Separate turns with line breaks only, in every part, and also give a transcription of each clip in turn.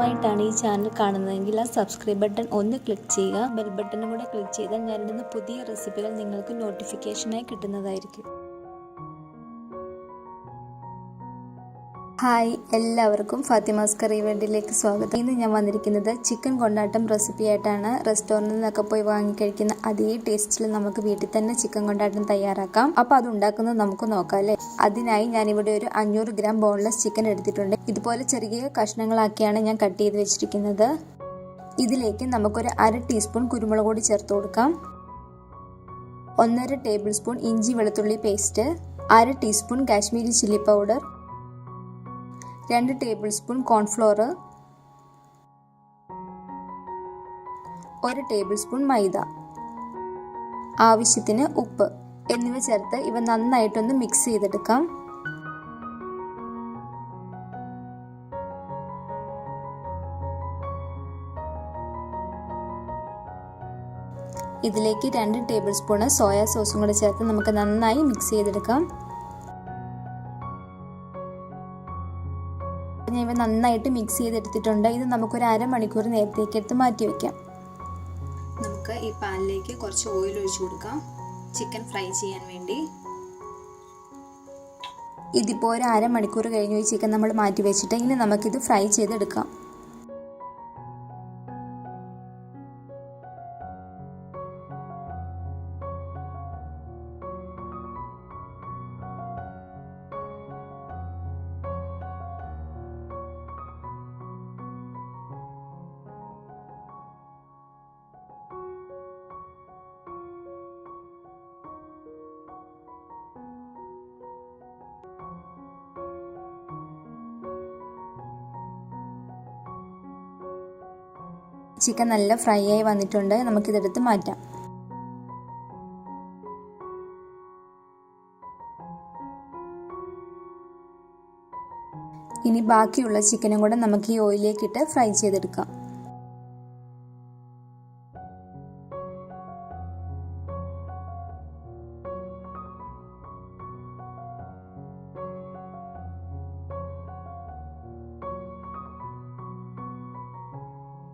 ആദ്യമായിട്ടാണ് ഈ ചാനൽ കാണുന്നതെങ്കിൽ ആ സബ്സ്ക്രൈബ് ബട്ടൺ ഒന്ന് ക്ലിക്ക് ചെയ്യുക. ബെൽ ബട്ടണും കൂടെ ക്ലിക്ക് ചെയ്താൽ ഞാനിടുന്ന പുതിയ റെസിപ്പികൾ നിങ്ങൾക്ക് നോട്ടിഫിക്കേഷനായി കിട്ടുന്നതായിരിക്കും. ഹായ്, എല്ലാവർക്കും ഫാത്തിമാസ് കറി വേൾഡിലേക്ക് സ്വാഗതം. ഇന്ന് ഞാൻ വന്നിരിക്കുന്നത് ചിക്കൻ കൊണ്ടാട്ടം റെസിപ്പി ആയിട്ടാണ്. റെസ്റ്റോറൻറ്റിൽ നിന്നൊക്കെ പോയി വാങ്ങിക്കഴിക്കുന്ന അതേ ടേസ്റ്റിൽ നമുക്ക് വീട്ടിൽ തന്നെ ചിക്കൻ കൊണ്ടാട്ടം തയ്യാറാക്കാം. അപ്പോൾ അത് ഉണ്ടാക്കുന്നത് നമുക്ക് നോക്കാം അല്ലേ. അതിനായി ഞാനിവിടെ ഒരു 500 ഗ്രാം ബോൺലെസ് ചിക്കൻ എടുത്തിട്ടുണ്ട്. ഇതുപോലെ ചെറിയ കഷ്ണങ്ങളാക്കിയാണ് ഞാൻ കട്ട് ചെയ്ത് വെച്ചിരിക്കുന്നത്. ഇതിലേക്ക് നമുക്കൊരു 1/2 ടീസ്പൂൺ കുരുമുളക് പൊടി ചേർത്ത് കൊടുക്കാം. 1.5 ടേബിൾ സ്പൂൺ ഇഞ്ചി വെളുത്തുള്ളി paste, 1/2 teaspoon Kashmiri chilli powder, 2 tablespoon cornflour, 1 tablespoon maida, ആവശ്യത്തിന് ഉപ്പ് എന്നിവ ചേർത്ത് ഇവ നന്നായിട്ടൊന്ന് മിക്സ് ചെയ്തെടുക്കാം. ഇതിലേക്ക് 2 ടേബിൾ സ്പൂൺ സോയ സോസും കൂടെ ചേർത്ത് നമുക്ക് നന്നായി മിക്സ് ചെയ്തെടുക്കാം. ഇവ നന്നായിട്ട് മിക്സ് ചെയ്തെടുത്തിട്ടുണ്ട്. ഇത് നമുക്കൊരു അരമണിക്കൂർ നേരത്തേക്ക് എടുത്ത് മാറ്റി വയ്ക്കാം. നമുക്ക് ഈ പാനിലേക്ക് കുറച്ച് ഓയിൽ ഒഴിച്ചു കൊടുക്കാം, ചിക്കൻ ഫ്രൈ ചെയ്യാൻ വേണ്ടി. ഇതിപ്പോൾ ഒരു അരമണിക്കൂർ കഴിഞ്ഞു ഈ ചിക്കൻ നമ്മൾ മാറ്റി വെച്ചിട്ട് ഇനി നമുക്കിത് ഫ്രൈ ചെയ്തെടുക്കാം. ചിക്കൻ നല്ല ഫ്രൈ ആയി വന്നിട്ടുണ്ട്. നമുക്കിതെടുത്ത് മാറ്റാം. ഇനി ബാക്കിയുള്ള ചിക്കനും കൂടെ നമുക്ക് ഈ ഓയിലിലേക്ക് ഇട്ട് ഫ്രൈ ചെയ്തെടുക്കാം.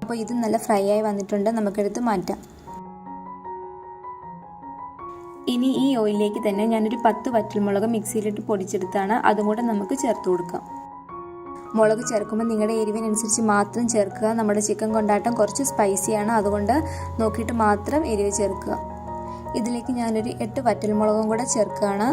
അപ്പോൾ ഇത് നല്ല ഫ്രൈ ആയി വന്നിട്ടുണ്ട്. നമുക്കെടുത്ത് മാറ്റാം. ഇനി ഈ ഓയിലിലേക്ക് തന്നെ ഞാനൊരു 10 വറ്റൽമുളക് മിക്സിയിലിട്ട് പൊടിച്ചെടുത്താണ്, അതും കൂടെ നമുക്ക് ചേർത്ത് കൊടുക്കാം. മുളക് ചേർക്കുമ്പോൾ നിങ്ങളുടെ എരിവിനനുസരിച്ച് മാത്രം ചേർക്കുക. നമ്മുടെ ചിക്കൻ കൊണ്ടാട്ടം കുറച്ച് സ്പൈസിയാണ്, അതുകൊണ്ട് നോക്കിയിട്ട് മാത്രം എരിവ് ചേർക്കുക. ഇതിലേക്ക് ഞാനൊരു 8 വറ്റൽമുളകും കൂടെ ചേർക്കുകയാണ്.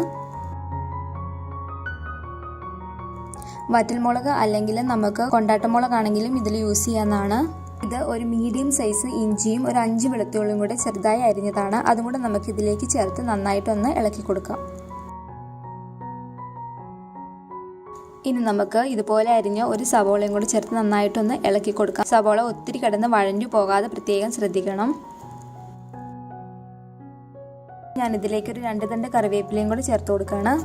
വറ്റൽമുളക് അല്ലെങ്കിൽ നമുക്ക് കൊണ്ടാട്ടമുളകാണെങ്കിലും ഇതിൽ യൂസ് ചെയ്യാവുന്നതാണ്. ഇത് ഒരു മീഡിയം സൈസ് ഇഞ്ചിയും ഒരു 5 വെളുത്തുള്ളിയും കൂടെ ചെറുതായി അരിഞ്ഞതാണ്, അതും കൂടെ നമുക്ക് ഇതിലേക്ക് ചേർത്ത് നന്നായിട്ടൊന്ന് ഇളക്കി കൊടുക്കാം. ഇനി നമുക്ക് ഇതുപോലെ അരിഞ്ഞ ഒരു സവോളയും കൂടി ചേർത്ത് നന്നായിട്ടൊന്ന് ഇളക്കി കൊടുക്കാം. സവോള ഒത്തിരി കിടന്ന് വഴഞ്ഞു പോകാതെ പ്രത്യേകം ശ്രദ്ധിക്കണം. ഞാനിതിലേക്ക് ഒരു 2 തണ്ട് കറിവേപ്പിലയും കൂടി ചേർത്ത് കൊടുക്കുകയാണ്.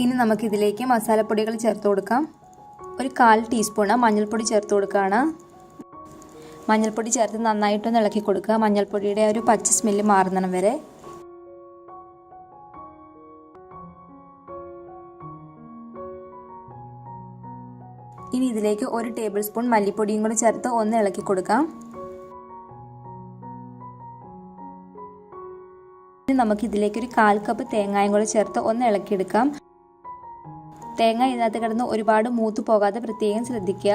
ഇനി നമുക്കിതിലേക്ക് മസാലപ്പൊടികൾ ചേർത്ത് കൊടുക്കാം. ഒരു 1/4 ടീസ്പൂണ് മഞ്ഞൾപ്പൊടി ചേർത്ത് കൊടുക്കുകയാണ്. മഞ്ഞൾപ്പൊടി ചേർത്ത് നന്നായിട്ടൊന്ന് ഇളക്കി കൊടുക്കുക. മഞ്ഞൾപ്പൊടിയുടെ ഒരു പച്ച സ്മെല്ല് മാറുന്നിടം വരെ. ഇനി ഇതിലേക്ക് 1 ടേബിൾ സ്പൂൺ മല്ലിപ്പൊടിയും കൂടി ചേർത്ത് ഒന്ന് ഇളക്കി കൊടുക്കാം. ഇനി നമുക്കിതിലേക്ക് ഒരു 1/4 കപ്പ് തേങ്ങയും കൂടി ചേർത്ത് ഒന്ന് ഇളക്കിയെടുക്കാം. തേങ്ങ ഇതിനകത്ത് കിടന്ന് ഒരുപാട് മൂത്ത് പോകാതെ പ്രത്യേകം ശ്രദ്ധിക്കുക.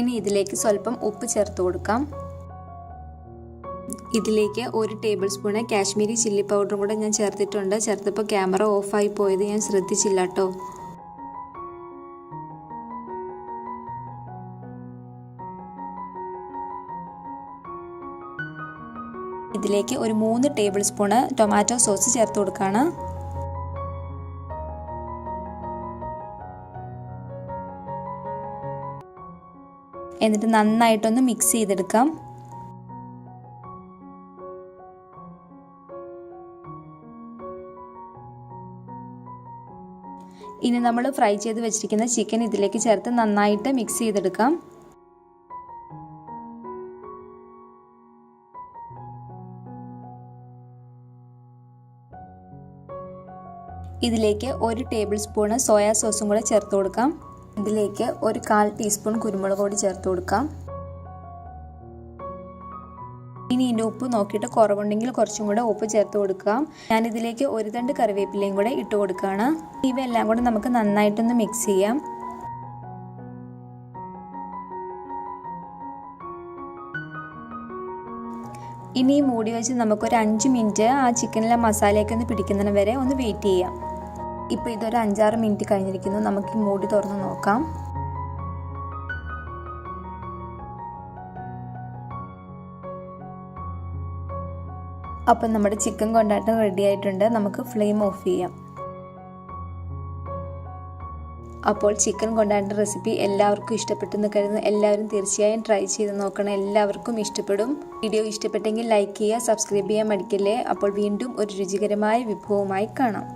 ഇനി ഇതിലേക്ക് സ്വല്പം ഉപ്പ് ചേർത്ത് കൊടുക്കാം. ഇതിലേക്ക് 1 ടേബിൾ സ്പൂണ് കാശ്മീരി ചില്ലി പൗഡറും കൂടെ ഞാൻ ചേർത്തിട്ടുണ്ട്. ചേർത്തപ്പോൾ ക്യാമറ ഓഫായി പോയത് ഞാൻ ശ്രദ്ധിച്ചില്ല കേട്ടോ. ഇതിലേക്ക് ഒരു 3 ടേബിൾ സ്പൂണ് ടൊമാറ്റോ സോസ് ചേർത്ത് കൊടുക്കുകയാണ്. എന്നിട്ട് നന്നായിട്ടൊന്ന് മിക്സ് ചെയ്തെടുക്കാം. ഇനി നമ്മൾ ഫ്രൈ ചെയ്ത് വെച്ചിരിക്കുന്ന ചിക്കൻ ഇതിലേക്ക് ചേർത്ത് നന്നായിട്ട് മിക്സ് ചെയ്തെടുക്കാം. ഇതിലേക്ക് 1 ടേബിൾ സ്പൂൺ സോയ സോസും കൂടെ ചേർത്ത് കൊടുക്കാം. ഇതിലേക്ക് 1/4 ടീസ്പൂൺ കുരുമുളക് പൊടി ചേർത്ത് കൊടുക്കാം. ഇനി ഇതിൻ്റെ ഉപ്പ് നോക്കിയിട്ട് കുറവുണ്ടെങ്കിൽ കുറച്ചും കൂടെ ഉപ്പ് ചേർത്ത് കൊടുക്കാം. ഞാനിതിലേക്ക് 1 തണ്ട് കറിവേപ്പിലയും കൂടെ ഇട്ട് കൊടുക്കുകയാണ്. ഇവയെല്ലാം കൂടെ നമുക്ക് നന്നായിട്ടൊന്ന് മിക്സ് ചെയ്യാം. ഇനി മൂടി വെച്ച് നമുക്കൊരു 5 മിനിറ്റ് ആ ചിക്കനിലെ മസാലയൊക്കെ ഒന്ന് പിടിക്കുന്നതിന് വരെ ഒന്ന് വെയിറ്റ് ചെയ്യാം. ഇപ്പോൾ ഇതൊരു 5-6 മിനിറ്റ് കഴിഞ്ഞിരിക്കുന്നു. നമുക്ക് ഈ മൂടി തുറന്ന് നോക്കാം. അപ്പം നമ്മുടെ ചിക്കൻ കൊണ്ടാട്ടം റെഡി ആയിട്ടുണ്ട്. നമുക്ക് ഫ്ലെയിം ഓഫ് ചെയ്യാം. അപ്പോൾ ചിക്കൻ കൊണ്ടാട്ടം റെസിപ്പി എല്ലാവർക്കും ഇഷ്ടപ്പെട്ടെന്ന് കരുതുന്നു. എല്ലാവരും തീർച്ചയായും ട്രൈ ചെയ്ത് നോക്കണം. എല്ലാവർക്കും ഇഷ്ടപ്പെടും. വീഡിയോ ഇഷ്ടപ്പെട്ടെങ്കിൽ ലൈക്ക് ചെയ്യുക, സബ്സ്ക്രൈബ് ചെയ്യാൻ മടിക്കല്ലേ. അപ്പോൾ വീണ്ടും ഒരു രുചികരമായ വിഭവമായി കാണാം.